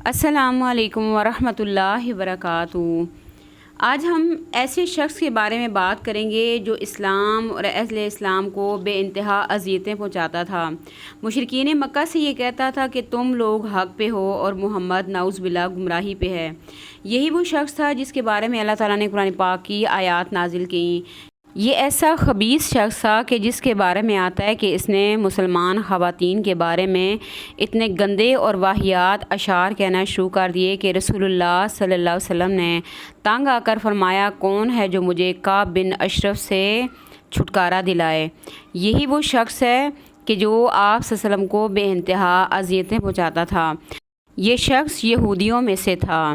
السلام علیکم ورحمۃ اللہ وبرکاتہ۔ آج ہم ایسے شخص کے بارے میں بات کریں گے جو اسلام اور اہل اسلام کو بے انتہا اذیتیں پہنچاتا تھا۔ مشرکین مکہ سے یہ کہتا تھا کہ تم لوگ حق پہ ہو اور محمد نعوذ باللہ گمراہی پہ ہے۔ یہی وہ شخص تھا جس کے بارے میں اللہ تعالیٰ نے قرآن پاک کی آیات نازل کیں۔ یہ ایسا خبیث شخص تھا کہ جس کے بارے میں آتا ہے کہ اس نے مسلمان خواتین کے بارے میں اتنے گندے اور واہیات اشعار کہنا شروع کر دیے کہ رسول اللہ صلی اللہ علیہ وسلم نے تنگ آ کر فرمایا، کون ہے جو مجھے کعب بن اشرف سے چھٹکارا دلائے۔ یہی وہ شخص ہے کہ جو آپ صلی اللہ علیہ وسلم کو بے انتہا اذیتیں پہنچاتا تھا۔ یہ شخص یہودیوں میں سے تھا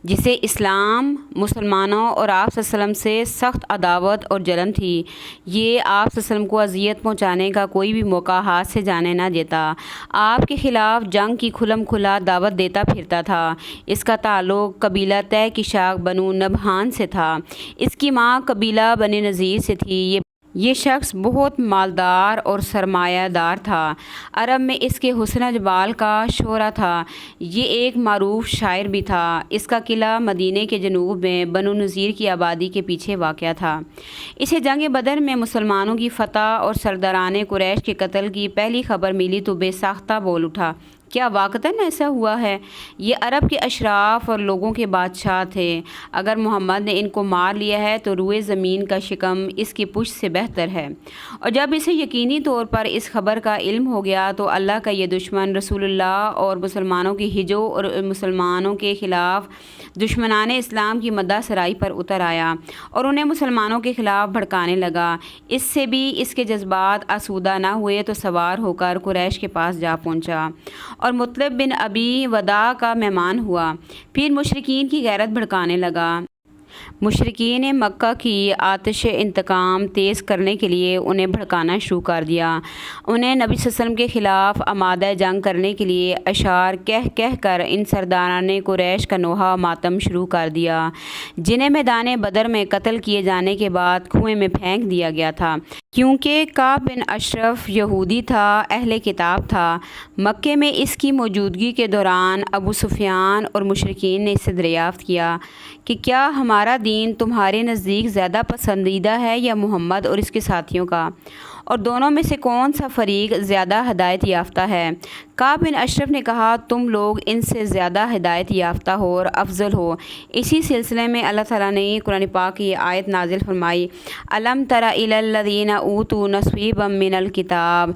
جسے اسلام، مسلمانوں اور آپ صلی اللہ علیہ وسلم سے سخت عداوت اور جلن تھی۔ یہ آپ صلی اللہ علیہ وسلم کو اذیت پہنچانے کا کوئی بھی موقع ہاتھ سے جانے نہ دیتا۔ آپ کے خلاف جنگ کی کھلم کھلا دعوت دیتا پھرتا تھا۔ اس کا تعلق قبیلہ طے کی شاخ بنو نبہان سے تھا۔ اس کی ماں قبیلہ بنی نذیر سے تھی۔ یہ شخص بہت مالدار اور سرمایہ دار تھا۔ عرب میں اس کے حسن جمال کا شہرہ تھا۔ یہ ایک معروف شاعر بھی تھا۔ اس کا قلعہ مدینے کے جنوب میں بنو نذیر کی آبادی کے پیچھے واقع تھا۔ اسے جنگ بدر میں مسلمانوں کی فتح اور سرداران قریش کے قتل کی پہلی خبر ملی تو بے ساختہ بول اٹھا، کیا واقعتاً ایسا ہوا ہے؟ یہ عرب کے اشراف اور لوگوں کے بادشاہ تھے۔ اگر محمد نے ان کو مار لیا ہے تو روئے زمین کا شکم اس کی پشت سے بہتر ہے۔ اور جب اسے یقینی طور پر اس خبر کا علم ہو گیا تو اللہ کا یہ دشمن رسول اللہ اور مسلمانوں کی ہجو اور مسلمانوں کے خلاف دشمنان اسلام کی مدح سرائی پر اتر آیا اور انہیں مسلمانوں کے خلاف بھڑکانے لگا۔ اس سے بھی اس کے جذبات آسودہ نہ ہوئے تو سوار ہو کر قریش کے پاس جا پہنچا اور مطلب بن ابی وداع کا مہمان ہوا۔ پھر مشرکین کی غیرت بھڑکانے لگا۔ مشرکین مکہ کی آتش انتقام تیز کرنے کے لیے انہیں بھڑکانا شروع کر دیا۔ انہیں نبی صلی اللہ علیہ وسلم کے خلاف آمادہ جنگ کرنے کے لیے اشعار کہہ کر ان سرداران قریش کا نوحہ ماتم شروع کر دیا، جنہیں میدان بدر میں قتل کیے جانے کے بعد کنویں میں پھینک دیا گیا تھا۔ کیونکہ کعب بن اشرف یہودی تھا، اہل کتاب تھا، مکے میں اس کی موجودگی کے دوران ابو سفیان اور مشرکین نے اس سے دریافت کیا کہ کیا ہمارا دین تمہارے نزدیک زیادہ پسندیدہ ہے یا محمد اور اس کے ساتھیوں کا، اور دونوں میں سے کون سا فریق زیادہ ہدایت یافتہ ہے؟ کعب بن اشرف نے کہا، تم لوگ ان سے زیادہ ہدایت یافتہ ہو اور افضل ہو۔ اسی سلسلے میں اللہ تعالیٰ نے قرآن پاک کی آیت نازل فرمائی، الم تر الی الذین اوتوا نصیبا من الکتاب۔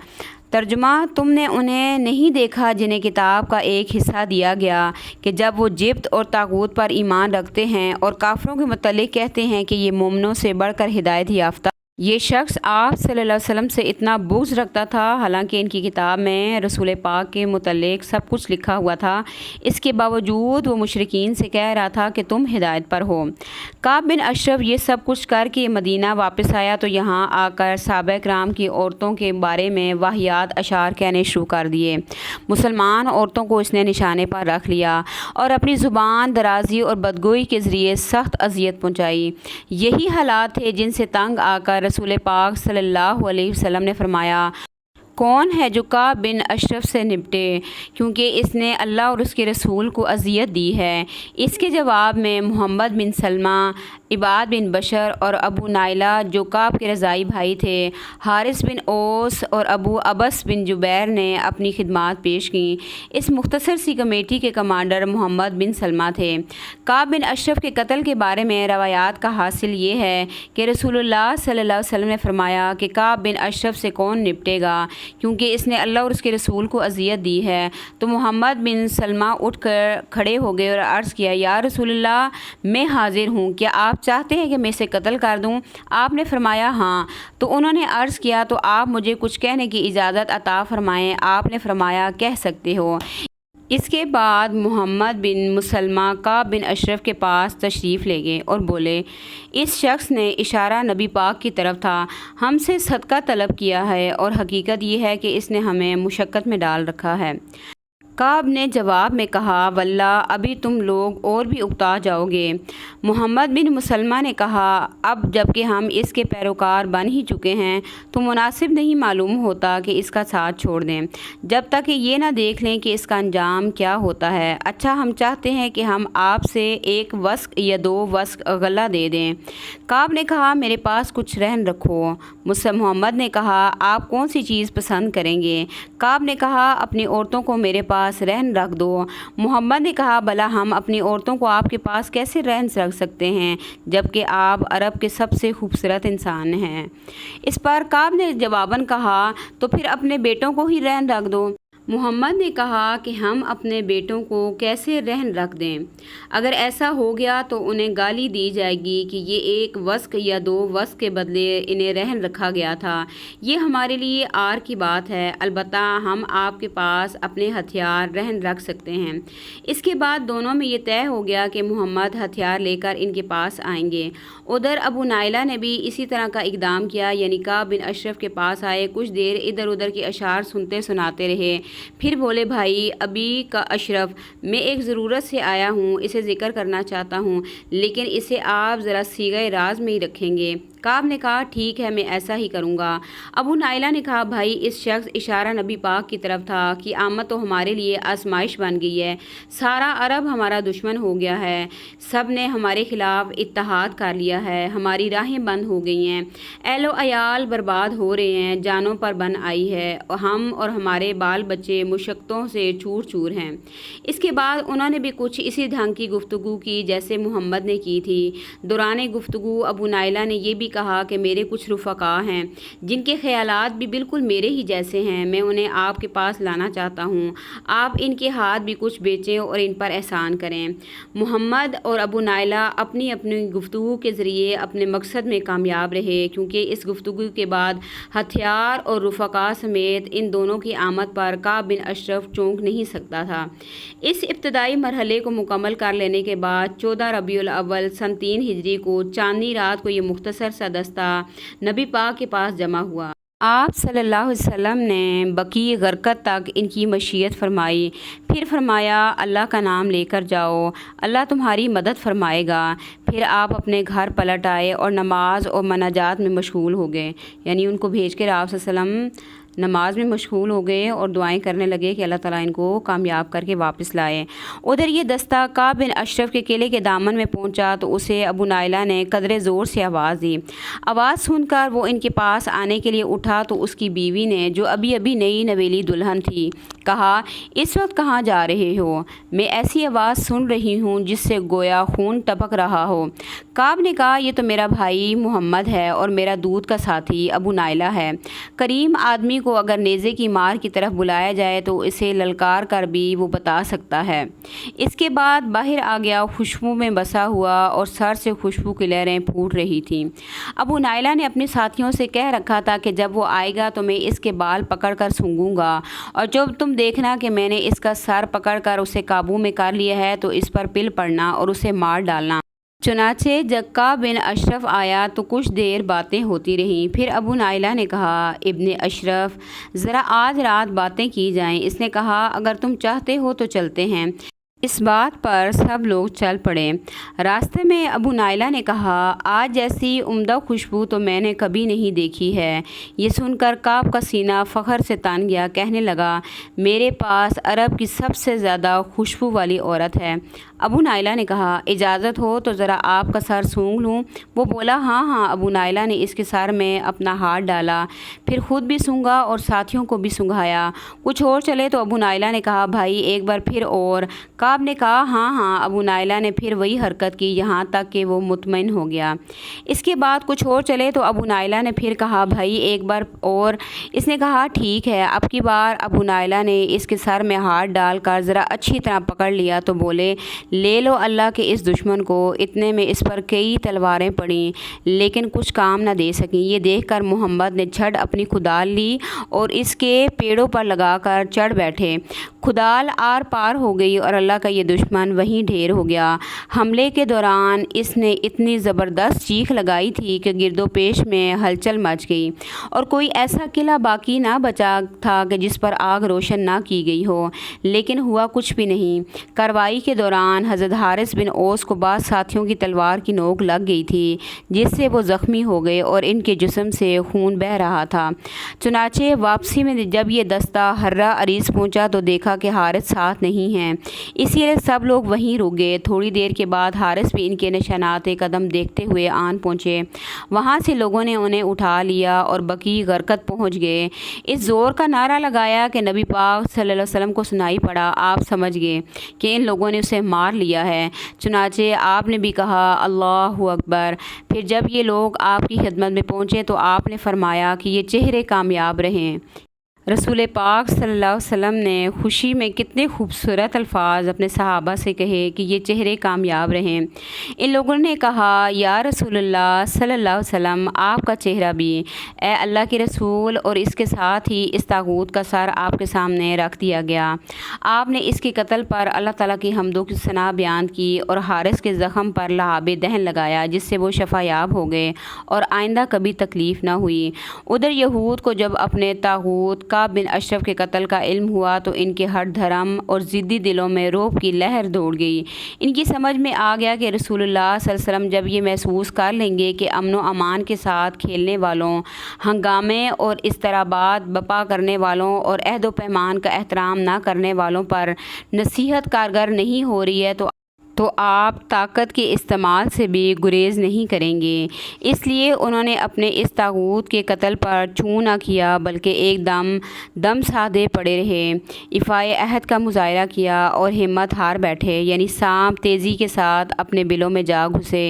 ترجمہ، تم نے انہیں نہیں دیکھا جنہیں کتاب کا ایک حصہ دیا گیا کہ جب وہ جبت اور طاغوت پر ایمان رکھتے ہیں اور کافروں کے متعلق کہتے ہیں کہ یہ مومنوں سے بڑھ کر ہدایت یافتہ۔ یہ شخص آپ صلی اللہ علیہ وسلم سے اتنا بغض رکھتا تھا، حالانکہ ان کی کتاب میں رسول پاک کے متعلق سب کچھ لکھا ہوا تھا، اس کے باوجود وہ مشرکین سے کہہ رہا تھا کہ تم ہدایت پر ہو۔ کعب بن اشرف یہ سب کچھ کر کے مدینہ واپس آیا تو یہاں آ کر صحابہ کرام کی عورتوں کے بارے میں واہیات اشعار کہنے شروع کر دیے۔ مسلمان عورتوں کو اس نے نشانے پر رکھ لیا اور اپنی زبان درازی اور بدگوئی کے ذریعے سخت اذیت پہنچائی۔ یہی حالات تھے جن سے تنگ آ کر رسول پاک صلی اللہ علیہ وسلم نے فرمایا، کون ہے جو کعب بن اشرف سے نپٹے، کیونکہ اس نے اللہ اور اس کے رسول کو اذیت دی ہے۔ اس کے جواب میں محمد بن سلمہ، عباد بن بشر اور ابو نائلہ جو کعب کے رضاعی بھائی تھے، حارث بن اوس اور ابو عبس بن جبیر نے اپنی خدمات پیش کیں۔ اس مختصر سی کمیٹی کے کمانڈر محمد بن سلمہ تھے۔ کعب بن اشرف کے قتل کے بارے میں روایات کا حاصل یہ ہے کہ رسول اللہ صلی اللہ علیہ وسلم نے فرمایا کہ کعب بن اشرف سے کون نپٹے گا، کیونکہ اس نے اللہ اور اس کے رسول کو اذیت دی ہے۔ تو محمد بن سلمہ اٹھ کر کھڑے ہو گئے اور عرض کیا، یا رسول اللہ، میں حاضر ہوں، کیا آپ چاہتے ہیں کہ میں اسے قتل کر دوں؟ آپ نے فرمایا ہاں۔ تو انہوں نے عرض کیا، تو آپ مجھے کچھ کہنے کی اجازت عطا فرمائیں۔ آپ نے فرمایا، کہہ سکتے ہو۔ اس کے بعد محمد بن مسلمہ کعب بن اشرف کے پاس تشریف لے گئے اور بولے، اس شخص نے اشارہ نبی پاک کی طرف تھا، ہم سے صدقہ طلب کیا ہے اور حقیقت یہ ہے کہ اس نے ہمیں مشقت میں ڈال رکھا ہے۔ काब ने जवाब में कहा, वल्लाह अभी तुम लोग और भी उकता जाओगे। मोहम्मद बिन मुसलमा ने कहा, अब जबकि हम इसके पैरोकार बन ही चुके हैं तो मुनासिब नहीं मालूम होता कि इसका साथ छोड़ दें, जब तक कि ये ना देख लें कि इसका अंजाम क्या होता है। अच्छा, हम चाहते हैं कि हम आपसे 1 वस्क या 2 वस्क गला दे दें। काब ने कहा, मेरे पास कुछ रहन रखो। मोहम्मद ने कहा, आप कौन सी चीज़ पसंद करेंगे? काब ने कहा, अपनी औरतों को मेरे पास रहन रख दो। मोहम्मद ने कहा, भला हम अपनी औरतों को आपके पास कैसे रहन रख सकते हैं जबकि आप अरब के सबसे खूबसूरत इंसान हैं। इस पर काब ने जवाबन कहा, तो फिर अपने बेटों को ही रहन रख दो। मोहम्मद ने कहा कि हम अपने बेटों को कैसे रहन रख दें? अगर ऐसा हो गया तो उन्हें गाली दी जाएगी कि ये 1 वस्क या 2 वस्क के बदले इन्हें रहन रखा गया था। ये हमारे लिए आर की बात है। अलबत्ता हम आपके पास अपने हथियार रहन रख सकते हैं। इसके बाद दोनों में ये तय हो गया कि मोहम्मद हथियार लेकर इनके पास आएंगे। उधर अबू नाइला ने भी इसी तरह का इक़दाम किया, यानी काब बिन अशरफ के पास आए। कुछ देर इधर उधर के अशार सुनते सुनाते रहे, फिर बोले, भाई अबी का अशरफ, मैं एक ज़रूरत से आया हूँ, इसे ज़िक्र करना चाहता हूँ, लेकिन इसे आप ज़रा सीगे राज में ही रखेंगे। काब ने कहा, ठीक है, मैं ऐसा ही करूँगा। अबू नाइला ने कहा, भाई इस शख्स, इशारा नबी पाक की तरफ था, कि आमद तो हमारे लिए आजमाइश बन गई है। सारा अरब हमारा दुश्मन हो गया है, सब ने हमारे खिलाफ इत्तेहाद कर लिया है, हमारी राहें बंद हो गई हैं, एलो अयाल बर्बाद हो रहे हैं, जानों पर बन आई है, और हम और हमारे बाल बच्चे मुशक्क़तों से चूर चूर हैं। इसके बाद उन्होंने भी कुछ इसी ढंग की गुफ्तगू की जैसे मोहम्मद ने की थी। दौरान गुफ्तगू अबू नाइला ने यह भी कहा कि मेरे कुछ रुफ़क़ा हैं जिनके ख़यालात भी बिल्कुल मेरे ही जैसे हैं, मैं उन्हें आपके पास लाना चाहता हूँ। आप इनके हाथ भी कुछ बेचें और इन पर एहसान करें। मोहम्मद और अबू नाइला अपनी अपनी गुफ्तगू के ज़रिए अपने मकसद में कामयाब रहे, क्योंकि इस गुफ्तगू के बाद हथियार और रुफ़क़ा समेत इन दोनों की आमद पर काब बिन अशरफ चौंक नहीं सकता था। इस इब्तदाई मरहले को मुकम्मल कर लेने के बाद 14 रबीउल अव्वल सन 3 हिजरी को चांदनी रात को ये मुख्तसर सा दस्ता नबी पाक के पास जमा हुआ। आप सल्लल्लाहु अलैहि वसल्लम ने बकी गरकत तक इनकी मशीयत फरमाई, फिर फरमाया, अल्लाह का नाम लेकर जाओ, अल्लाह तुम्हारी मदद फरमाएगा। फिर आप अपने घर पलट आए और नमाज और मनाजात में मशगूल हो गए, यानी उनको भेज कर आप सल्लल्लाहु अलैहि वसल्लम नमाज में मशगूल हो गए और दुआएं करने लगे कि अल्लाह ताला इनको कामयाब करके वापस लाए। उधर ये दस्ता काब बिन अशरफ के किले के दामन में पहुंचा तो उसे अबू नाइला ने कदरे ज़ोर से आवाज़ दी। आवाज़ सुनकर वो इनके पास आने के लिए उठा तो उसकी बीवी ने, जो अभी अभी नई नवेली दुल्हन थी, कहा, इस वक्त कहाँ जा रहे हो? मैं ऐसी आवाज़ सुन रही हूँ जिससे गोया खून टपक रहा हो। काब ने कहा, ये तो मेरा भाई मोहम्मद है और मेरा दूध का साथी अबू नाइला है। करीम आदमी को अगर नेज़े की मार की तरफ बुलाया जाए तो इसे ललकार कर भी वो बता सकता है। इसके बाद बाहर आ गया, खुशबू में बसा हुआ, और सर से खुशबू की लहरें फूट रही थीं। अबू नाइला ने अपने साथियों से कह रखा था कि जब वो आएगा तो मैं इसके बाल पकड़ कर सूंघूंगा, और जब तुम देखना कि मैंने इसका सर पकड़ कर उसे काबू में कर लिया है तो इस पर पिल पड़ना और उसे मार डालना। चुनाचे जब काब बिन अशरफ आया तो कुछ देर बातें होती रहीं। फिर अबू नाइला ने कहा, इब्ने अशरफ, ज़रा आज रात बातें की जाएं। इसने कहा, अगर तुम चाहते हो तो चलते हैं। इस बात पर सब लोग चल पड़े। रास्ते में अबू नाइला ने कहा, आज जैसी उम्दा खुशबू तो मैंने कभी नहीं देखी है। ये सुनकर काब का सीना फ़ख्र से तन गया। कहने लगा, मेरे पास अरब की सबसे ज़्यादा खुशबू वाली औरत है। अबू नाइला ने कहा, इजाज़त हो तो ज़रा आपका सर सूंघ लूँ? वो बोला, हाँ हाँ। अबू नाइला ने इसके सर में अपना हाथ डाला, फिर ख़ुद भी सूंघा और साथियों को भी सूंघाया। कुछ और चले तो अबू नाइला ने कहा, भाई एक बार फिर और। काब ने कहा, हाँ हाँ। अबू नाइला ने फिर वही हरकत की, यहाँ तक कि वो मुतमईन हो गया। इसके बाद कुछ और चले तो अबू नाइला ने फिर कहा, भाई एक बार और। इसने कहा, ठीक है। अब की बार अबू नाइला ने इसके सर में हाथ डालकर ज़रा अच्छी तरह पकड़ लिया तो बोले, ले लो अल्लाह के इस दुश्मन को। इतने में इस पर कई तलवारें पड़ीं, लेकिन कुछ काम न दे सकीं। ये देखकर मोहम्मद ने झट अपनी खुदाल ली और इसके पेड़ों पर लगाकर चढ़ बैठे। खुदाल आर पार हो गई और अल्लाह ताला का ये दुश्मन वहीं ढेर हो गया। हमले के दौरान इसने इतनी ज़बरदस्त चीख लगाई थी कि गिरदोपेश में हलचल मच गई और कोई ऐसा किला बाकी ना बचा था कि जिस पर आग रोशन ना की गई हो। लेकिन हुआ कुछ भी नहीं। कार्रवाई के दौरान हज़रत हारिस बिन औस को बाद साथियों की तलवार की नोक लग गई थी, जिससे वो ज़ख्मी हो गए और इनके जिस्म से खून बह रहा था। चुनाचे वापसी में जब ये दस्ता हर्रा अरीस पहुंचा तो देखा कि हारिस साथ नहीं हैं, इसीलिए सब लोग वहीं रुक गए। थोड़ी देर के बाद हारिस भी इनके निशानात कदम देखते हुए आन पहुँचे। वहाँ से लोगों ने उन्हें उठा लिया और बकी गरकत पहुँच गए। इस ज़ोर का नारा लगाया कि नबी पाक सल्लल्लाहु अलैहि वसल्लम को सुनाई पड़ा। आप समझ गए कि इन लोगों ने उसे मार लिया है। चुनाचे आपने भी कहा अल्लाहु अकबर। फिर जब ये लोग आपकी खिदमत में पहुँचे तो आपने फरमाया कि ये चेहरे कामयाब रहें। रसूल पाक सल्लल्लाहु अलैहि वसल्लम ने खुशी में कितने खूबसूरत अल्फाज अपने सहाबा से कहे कि ये चेहरे कामयाब रहें। इन लोगों ने कहा या रसूलुल्लाह सल्लल्लाहु अलैहि वसल्लम, आपका चेहरा भी। ए अल्लाह के रसूल, और इसके साथ ही इस तागूत का सर आपके सामने रख दिया गया। आपने इसके कत्ल पर अल्लाह ताला की हम्दो की सना बयान की और हारिस के ज़ख़म पर लहाब दहन लगाया, जिससे वो शफ़ायाब हो गए और आइंदा कभी तकलीफ़ न हुई। उधर यहूद को जब अपने तागूत काब बिन अशरफ के कत्ल का इल्म हुआ तो इनके हट धर्म और ज़िद्दी दिलों में रौब की लहर दौड़ गई। इनकी समझ में आ गया कि रसूलुल्लाह सल्लल्लाहु अलैहि वसल्लम जब ये महसूस कर लेंगे कि अमन व अमान के साथ खेलने वालों, हंगामे और इस्तराबात बपा करने वालों और अहद व पैमान का एहतराम ना करने वालों पर नसीहत कारगर नहीं हो रही है, तो आप ताकत के इस्तेमाल से भी गुरेज़ नहीं करेंगे। इसलिए उन्होंने अपने इस तागूत के कत्ल पर छू न किया, बल्कि एकदम दम साधे पड़े रहे, इफ़ाए अहद का मुज़ाहरा किया और हिम्मत हार बैठे, यानी सांप तेज़ी के साथ अपने बिलों में जा घुसे।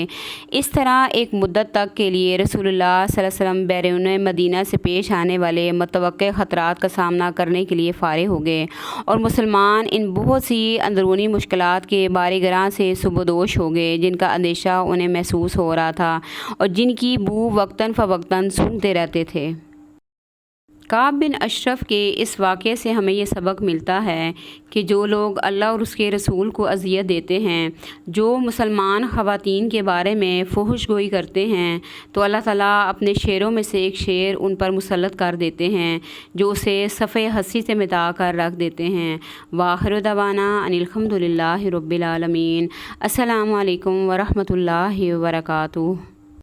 इस तरह एक मुद्दत तक के लिए रसूलुल्लाह सल्लल्लाहु अलैहि वसल्लम बैरून मदीना से पेश आने वाले मुतवक्के ख़तरात का सामना करने के लिए फ़ारिग़ हो गए और मुसलमान इन बहुत सी अंदरूनी मुश्किलात के बारीगरां से सुबोदोश हो गए, जिनका अंदेशा उन्हें महसूस हो रहा था और जिनकी बू वक्तन फ़वक्तन सूंघते रहते थे। काब बिन अशरफ के इस वाक़े से हमें ये सबक मिलता है कि जो लोग अल्लाह और उसके रसूल को अज़ियत देते हैं, जो मुसलमान ख़वातीन के बारे में फ़ुहश गोई करते हैं, तो अल्लाह ताला अपने शेरों में से एक शेर उन पर मुसल्लत कर देते हैं, जो उसे सफ़े हंसी से मिटा कर रख देते हैं। वाखिर दवाना अनिल हम्दुलिल्लाहि रब्बिल आलमीन। अस्सलामु अलैकुम व रहमतुल्लाहि व बरकातुहू।